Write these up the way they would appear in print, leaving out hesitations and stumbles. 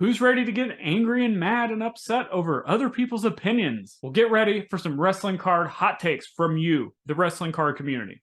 Who's ready to get angry and mad and upset over other people's opinions? Well, get ready for some wrestling card hot takes from you, the wrestling card community.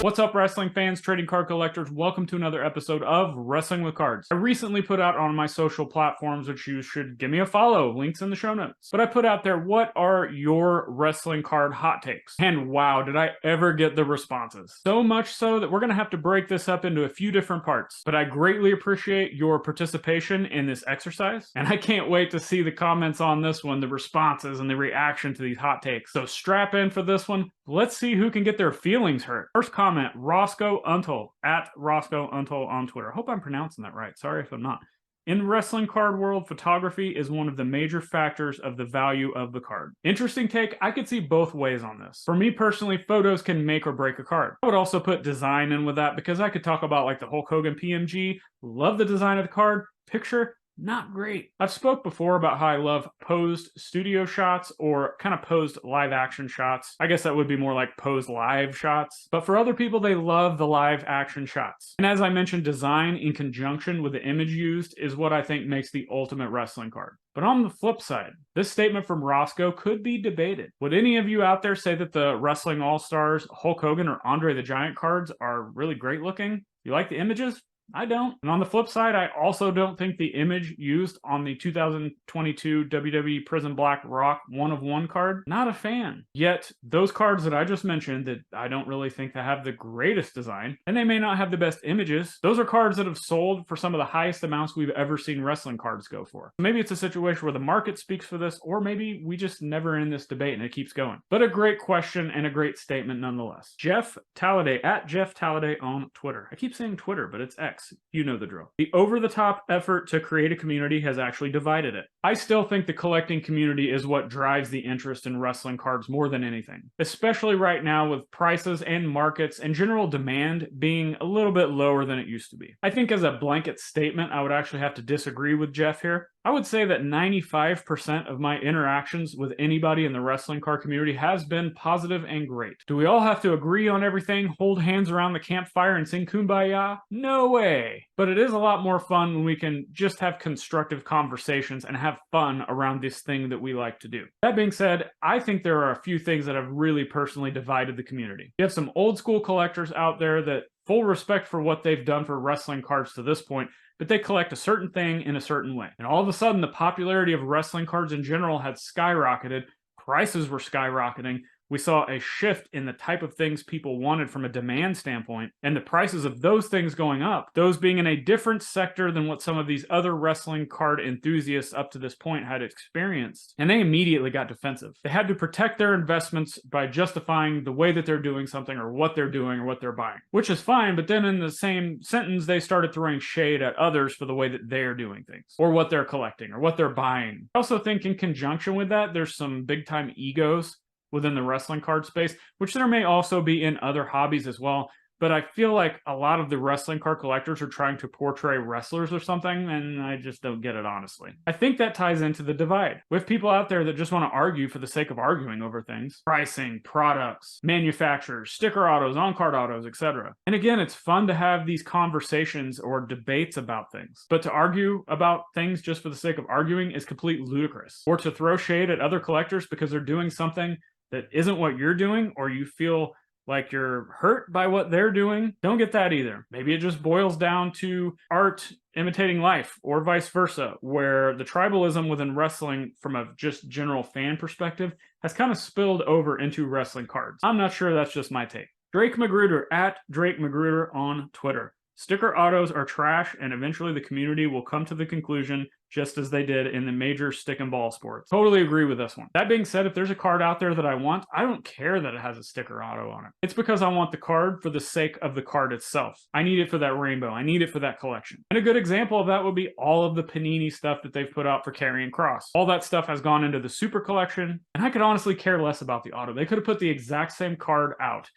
What's up, wrestling fans, trading card collectors? Welcome to another episode of Wrestling with Cards. I recently put out on my social platforms, which you should give me a follow, links in the show notes. But I put out there, what are your wrestling card hot takes? And wow, did I ever get the responses. So much so that we're going to have to break this up into a few different parts. But I greatly appreciate your participation in this exercise. And I can't wait to see the comments on this one, the responses and the reaction to these hot takes. So strap in for this one. Let's see who can get their feelings hurt. First comment, Roscoe Untold, at Roscoe Untold on Twitter. I hope I'm pronouncing that right. Sorry if I'm not. In wrestling card world, photography is one of the major factors of the value of the card. Interesting take. I could see both ways on this. For me personally, photos can make or break a card. I would also put design in with that because I could talk about like the Hulk Hogan PMG. Love the design of the card. Picture, not great. I've spoke before about how I love posed studio shots or kind of posed live action shots. I guess that would be more like posed live shots. But for other people, they love the live action shots. And as I mentioned, design in conjunction with the image used is what I think makes the ultimate wrestling card. But on the flip side, this statement from Roscoe could be debated. Would any of you out there say that the Wrestling All-Stars, Hulk Hogan, or Andre the Giant cards are really great looking? You like the images? I don't. And on the flip side, I also don't think the image used on the 2022 WWE Prison Black Rock 1-of-1 card, not a fan. Yet, those cards that I just mentioned that I don't really think that have the greatest design, and they may not have the best images, those are cards that have sold for some of the highest amounts we've ever seen wrestling cards go for. Maybe it's a situation where the market speaks for this, or maybe we just never end this debate and it keeps going. But a great question and a great statement nonetheless. Jeff Talladay, at Jeff Talladay on Twitter. I keep saying Twitter, but it's X. You know the drill. The over-the-top effort to create a community has actually divided it. I still think the collecting community is what drives the interest in wrestling cards more than anything, especially right now with prices and markets and general demand being a little bit lower than it used to be. I think as a blanket statement, I would actually have to disagree with Jeff here. I would say that 95% of my interactions with anybody in the wrestling card community has been positive and great. Do we all have to agree on everything, hold hands around the campfire and sing Kumbaya? No way. But it is a lot more fun when we can just have constructive conversations and have fun around this thing that we like to do. That being said, I think there are a few things that have really personally divided the community. You have some old school collectors out there that full respect for what they've done for wrestling cards to this point, but they collect a certain thing in a certain way. And all of a sudden, the popularity of wrestling cards in general had skyrocketed. Prices were skyrocketing. We saw a shift in the type of things people wanted from a demand standpoint, and the prices of those things going up, those being in a different sector than what some of these other wrestling card enthusiasts up to this point had experienced. And they immediately got defensive. They had to protect their investments by justifying the way that they're doing something or what they're doing or what they're buying, which is fine. But then in the same sentence, they started throwing shade at others for the way that they're doing things or what they're collecting or what they're buying. I also think in conjunction with that, there's some big time egos within the wrestling card space, which there may also be in other hobbies as well. But I feel like a lot of the wrestling card collectors are trying to portray wrestlers or something, and I just don't get it, honestly. I think that ties into the divide. We have people out there that just want to argue for the sake of arguing over things. Pricing, products, manufacturers, sticker autos, on-card autos, etc. And again, it's fun to have these conversations or debates about things. But to argue about things just for the sake of arguing is completely ludicrous. Or to throw shade at other collectors because they're doing something that isn't what you're doing, or you feel like you're hurt by what they're doing, don't get that either. Maybe it just boils down to art imitating life, or vice versa, where the tribalism within wrestling from a just general fan perspective has kind of spilled over into wrestling cards. I'm not sure, that's just my take. Drake Magruder, at Drake Magruder on Twitter. Sticker autos are trash, and eventually the community will come to the conclusion, just as they did in the major stick and ball sports. Totally agree with this one. That being said, if there's a card out there that I want, I don't care that it has a sticker auto on it. It's because I want the card for the sake of the card itself. I need it for that rainbow. I need it for that collection. And a good example of that would be all of the Panini stuff that they've put out for Karrion Kross. All that stuff has gone into the Super Collection, and I could honestly care less about the auto. They could have put the exact same card out,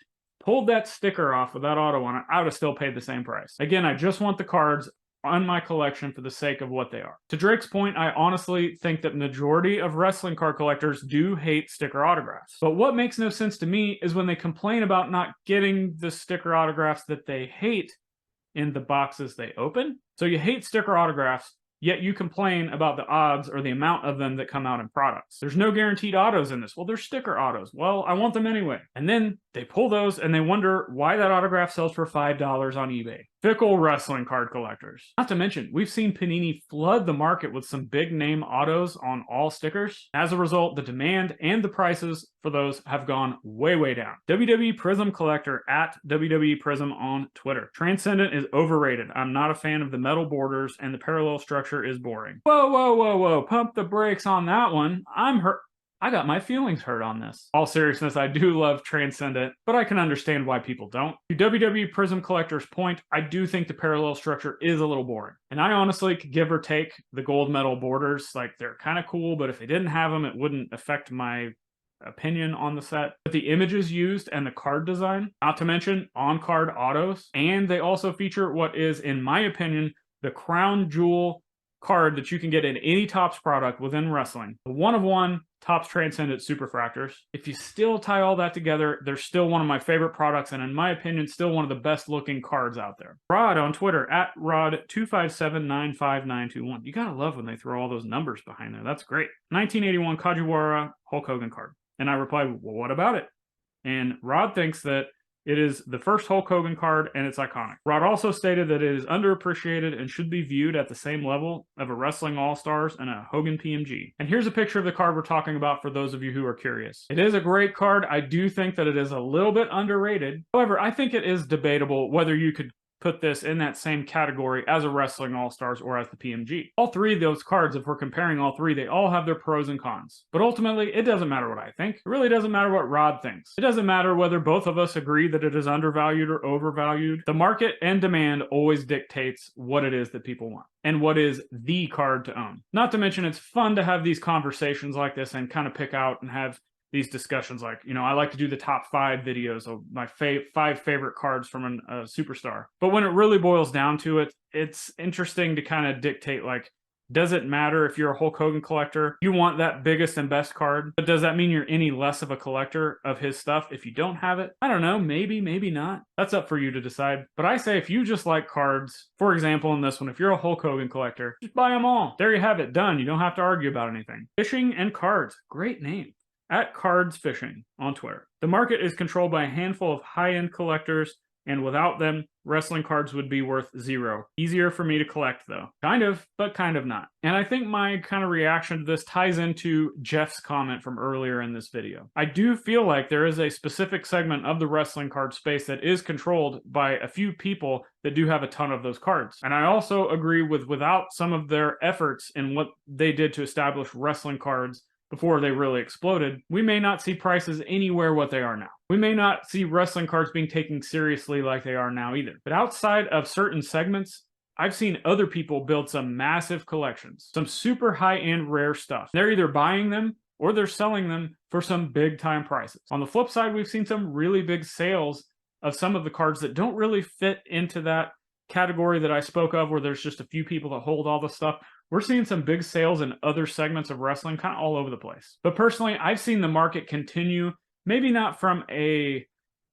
pulled that sticker off with that auto on it, I would have still paid the same price. Again, I just want the cards on my collection for the sake of what they are. To Drake's point, I honestly think that majority of wrestling card collectors do hate sticker autographs. But what makes no sense to me is when they complain about not getting the sticker autographs that they hate in the boxes they open. So you hate sticker autographs, yet you complain about the odds or the amount of them that come out in products. There's no guaranteed autos in this. Well, they're sticker autos. Well, I want them anyway. And then they pull those and they wonder why that autograph sells for $5 on eBay. Fickle wrestling card collectors. Not to mention, we've seen Panini flood the market with some big name autos on all stickers. As a result, the demand and the prices for those have gone way, way down. WWE Prism Collector at WWE Prism on Twitter. Transcendent is overrated. I'm not a fan of the metal borders and the parallel structure is boring. Whoa, whoa, whoa, whoa. Pump the brakes on that one. I'm hurt. I got my feelings hurt on this. All seriousness, I do love Transcendent, but I can understand why people don't. To WWE Prism Collector's point, I do think the parallel structure is a little boring. And I honestly could give or take the gold metal borders. Like, they're kind of cool, but if they didn't have them, it wouldn't affect my opinion on the set. But the images used and the card design, not to mention on-card autos, and they also feature what is, in my opinion, the crown jewel card that you can get in any Topps product within wrestling. The one-of-one Topps Transcendent Superfractors. If you still tie all that together, they're still one of my favorite products, and in my opinion, still one of the best looking cards out there. Rod on Twitter, at Rod25795921. You gotta love when they throw all those numbers behind there. That's great. 1981 Kajiwara Hulk Hogan card. And I replied, well, what about it? And Rod thinks that it is the first Hulk Hogan card, and it's iconic. Rod also stated that it is underappreciated and should be viewed at the same level of a Wrestling All-Stars and a Hogan PMG. And here's a picture of the card we're talking about for those of you who are curious. It is a great card. I do think that it is a little bit underrated. However, I think it is debatable whether you could put this in that same category as a Wrestling All-Stars or as the PMG. All three of those cards, if we're comparing all three, they all have their pros and cons. But ultimately, it doesn't matter what I think. It really doesn't matter what Rod thinks. It doesn't matter whether both of us agree that it is undervalued or overvalued. The market and demand always dictates what it is that people want and what is the card to own. Not to mention, it's fun to have these conversations like this and kind of pick out and have these discussions. Like, you know, I like to do the top 5 videos of my 5 favorite cards from a superstar. But when it really boils down to it, it's interesting to kind of dictate, like, does it matter if you're a Hulk Hogan collector? You want that biggest and best card, but does that mean you're any less of a collector of his stuff if you don't have it? I don't know, maybe, maybe not. That's up for you to decide. But I say if you just like cards, for example in this one, if you're a Hulk Hogan collector, just buy them all. There you have it, done. You don't have to argue about anything. Fishing and cards, great name. At Cards Fishing on Twitter. The market is controlled by a handful of high-end collectors, and without them, wrestling cards would be worth 0. Easier for me to collect, though. Kind of, but kind of not. And I think my kind of reaction to this ties into Jeff's comment from earlier in this video. I do feel like there is a specific segment of the wrestling card space that is controlled by a few people that do have a ton of those cards. And I also agree with, without some of their efforts in what they did to establish wrestling cards before they really exploded, we may not see prices anywhere what they are now. We may not see wrestling cards being taken seriously like they are now either. But outside of certain segments, I've seen other people build some massive collections, some super high-end rare stuff. They're either buying them or they're selling them for some big-time prices. On the flip side, we've seen some really big sales of some of the cards that don't really fit into that category that I spoke of, where there's just a few people that hold all the stuff. We're seeing some big sales in other segments of wrestling, kind of all over the place. But personally, I've seen the market continue, maybe not from a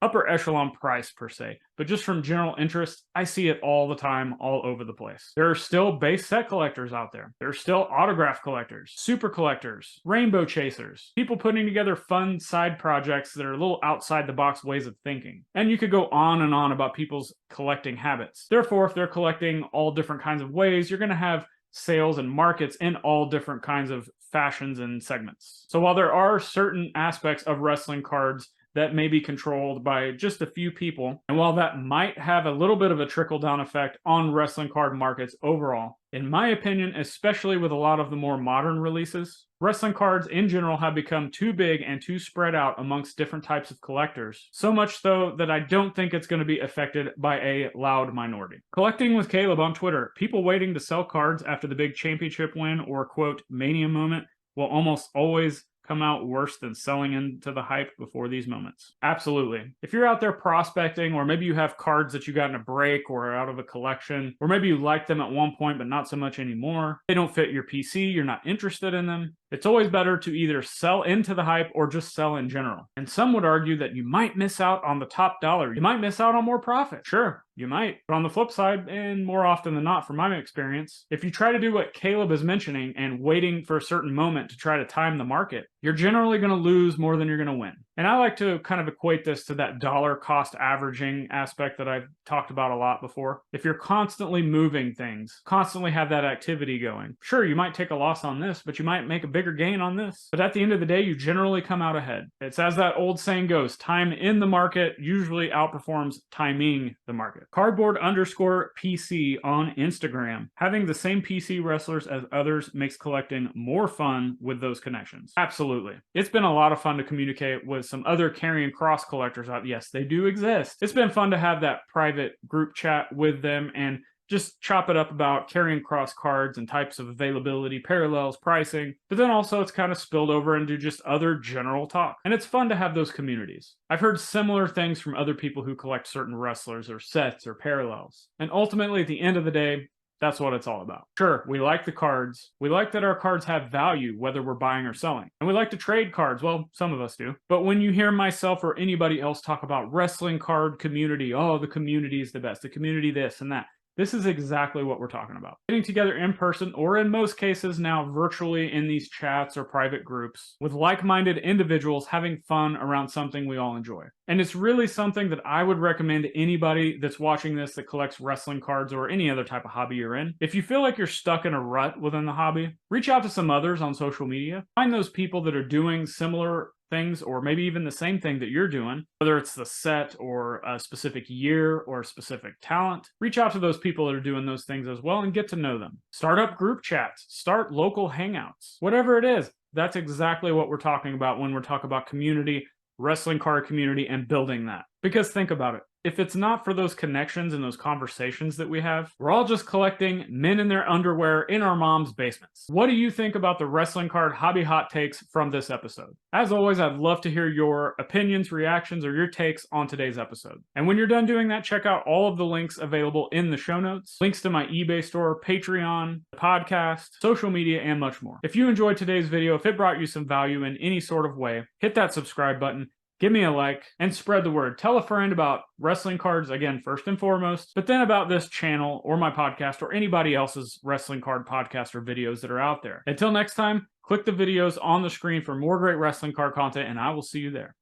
upper echelon price per se, but just from general interest. I see it all the time, all over the place. There are still base set collectors out there. There are still autograph collectors, super collectors, rainbow chasers, people putting together fun side projects that are a little outside the box ways of thinking. And you could go on and on about people's collecting habits. Therefore, if they're collecting all different kinds of ways, you're going to have sales and markets in all different kinds of fashions and segments. So while there are certain aspects of wrestling cards that may be controlled by just a few people, and while that might have a little bit of a trickle-down effect on wrestling card markets overall, in my opinion, especially with a lot of the more modern releases, wrestling cards in general have become too big and too spread out amongst different types of collectors. So much so that I don't think it's going to be affected by a loud minority. Collecting with Caleb on Twitter. People waiting to sell cards after the big championship win or quote mania moment will almost always come out worse than selling into the hype before these moments. Absolutely. If you're out there prospecting, or maybe you have cards that you got in a break or out of a collection, or maybe you liked them at one point but not so much anymore, they don't fit your PC, you're not interested in them, It's always better to either sell into the hype or just sell in general. And some would argue that you might miss out on the top dollar. You might miss out on more profit. Sure, you might. But on the flip side, and more often than not from my experience, if you try to do what Caleb is mentioning and waiting for a certain moment to try to time the market, you're generally going to lose more than you're going to win. And I like to kind of equate this to that dollar cost averaging aspect that I've talked about a lot before. If you're constantly moving things, constantly have that activity going, sure, you might take a loss on this, but you might make a bigger gain on this. But at the end of the day, you generally come out ahead. It's as that old saying goes, time in the market usually outperforms timing the market. Cardboard_PC on Instagram. Having the same PC wrestlers as others makes collecting more fun with those connections. Absolutely. It's been a lot of fun to communicate with some other Karrion Kross collectors out. Yes, they do exist. It's been fun to have that private group chat with them and just chop it up about Karrion Kross cards and types of availability, parallels, pricing, but then also it's kind of spilled over into just other general talk. And it's fun to have those communities. I've heard similar things from other people who collect certain wrestlers or sets or parallels. And ultimately, at the end of the day, that's what it's all about. Sure, we like the cards. We like that our cards have value, whether we're buying or selling. And we like to trade cards. Well, some of us do. But when you hear myself or anybody else talk about wrestling card community, oh, the community is the best, the community this and that, this is exactly what we're talking about. Getting together in person, or in most cases now virtually in these chats or private groups, with like-minded individuals having fun around something we all enjoy. And it's really something that I would recommend to anybody that's watching this that collects wrestling cards or any other type of hobby you're in. If you feel like you're stuck in a rut within the hobby, reach out to some others on social media. Find those people that are doing similar things, or maybe even the same thing that you're doing, whether it's the set or a specific year or a specific talent. Reach out to those people that are doing those things as well and get to know them. Start up group chats, start local hangouts, whatever it is. That's exactly what we're talking about when we're talking about community, wrestling card community, and building that. Because think about it. If it's not for those connections and those conversations that we have, we're all just collecting men in their underwear in our mom's basements. What do you think about the wrestling card hobby hot takes from this episode? As always, I'd love to hear your opinions, reactions, or your takes on today's episode. And when you're done doing that, check out all of the links available in the show notes, links to my eBay store, Patreon, the podcast, social media, and much more. If you enjoyed today's video, if it brought you some value in any sort of way, hit that subscribe button. Give me a like and spread the word. Tell a friend about wrestling cards, again, first and foremost, but then about this channel or my podcast or anybody else's wrestling card podcast or videos that are out there. Until next time, click the videos on the screen for more great wrestling card content, and I will see you there.